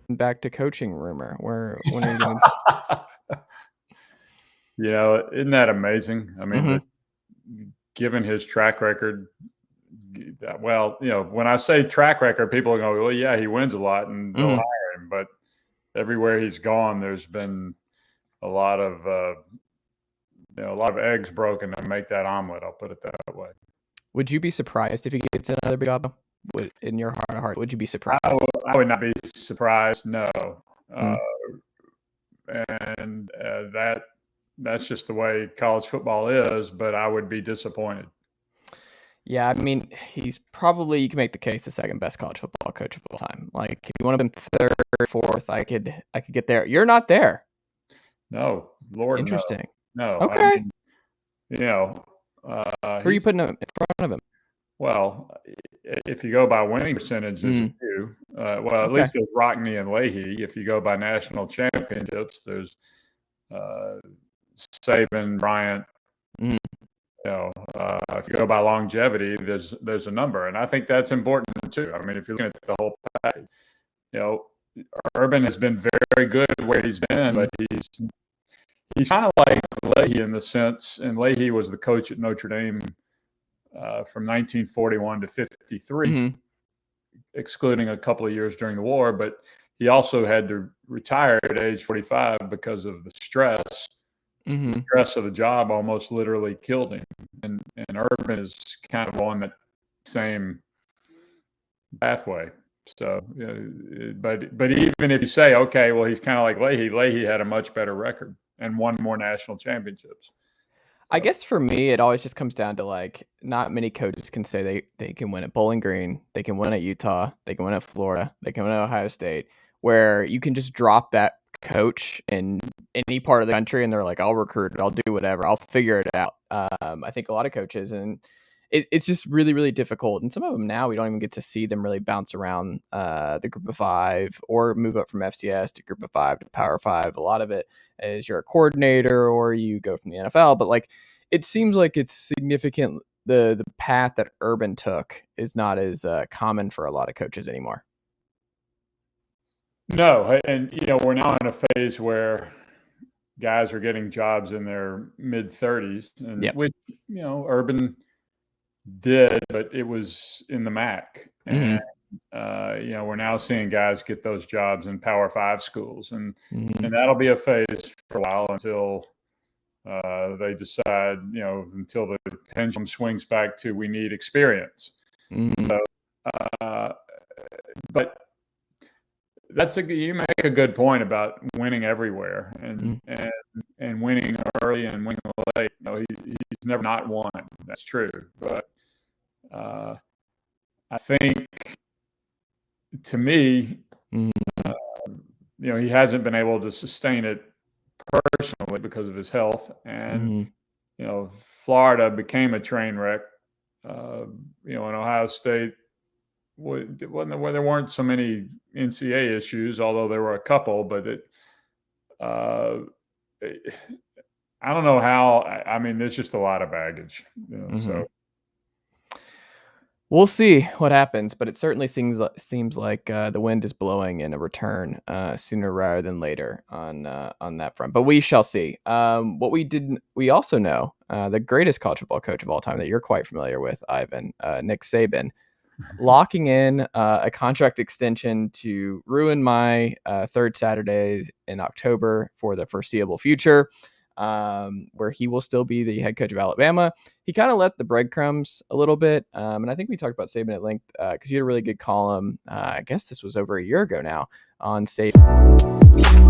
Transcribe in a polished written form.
Back to coaching rumor. When are you going isn't that amazing? I mean, given his track record, when I say track record, people go, well, yeah, he wins a lot and they'll hire him. But everywhere he's gone, there's been a lot of eggs broken to make that omelet. I'll put it that way. Would you be surprised if he gets another big job? In your heart of heart, would you be surprised? I would not be surprised. No. That's just the way college football is, but I would be disappointed. Yeah, I mean, he's probably, you can make the case, the second best college football coach of all time. Like, if you want to be third, fourth, I could get there. You're not there. No, Lord, interesting. No. Okay. I mean, who are you putting in front of him? Well, if you go by winning percentage, there's a few. At least there's Rockne and Leahy. If you go by national championships, there's Saban, Bryant. If you go by longevity, there's a number, and I think that's important too. I mean, if you're looking at the whole package, Urban has been very good where he's been, but he's kind of like Leahy in the sense, and Leahy was the coach at Notre Dame from 1941 to 53, excluding a couple of years during the war, but he also had to retire at age 45 because of the stress. The stress of the job almost literally killed him. And Urban is kind of on that same pathway. So, but even if you say, okay, well, he's kind of like Leahy had a much better record and won more national championships. I guess for me, it always just comes down to, like, not many coaches can say they can win at Bowling Green, they can win at Utah, they can win at Florida, they can win at Ohio State, where you can just drop that coach in any part of the country and they're like, I'll recruit it, I'll do whatever, I'll figure it out. I think a lot of coaches, and it's just really, really difficult. And some of them now, we don't even get to see them really bounce around the group of five or move up from FCS to group of five to Power Five. A lot of it is you're a coordinator or you go from the NFL, but like, it seems like it's significant. The path that Urban took is not as common for a lot of coaches anymore. No, and we're now in a phase where guys are getting jobs in their mid-30s, and which Urban did, but it was in the MAC, and we're now seeing guys get those jobs in Power 5 schools, and that'll be a phase for a while until they decide, until the pendulum swings back to we need experience. So, but you make a good point about winning everywhere and winning early and winning late. He's never not won. That's true. But I think, to me, he hasn't been able to sustain it personally because of his health. And, Florida became a train wreck. In Ohio State, where there weren't so many NCAA issues, although there were a couple, but I don't know how. I mean, there's just a lot of baggage, so. We'll see what happens, but it certainly seems like the wind is blowing in a return sooner rather than later on that front. But we shall see. What we also know, the greatest college football coach of all time that you're quite familiar with, Ivan, Nick Saban, locking in a contract extension to ruin my third Saturdays in October for the foreseeable future. Where he will still be the head coach of Alabama. He kind of left the breadcrumbs a little bit. And I think we talked about Saban at length because you had a really good column. I guess this was over a year ago now on Saban.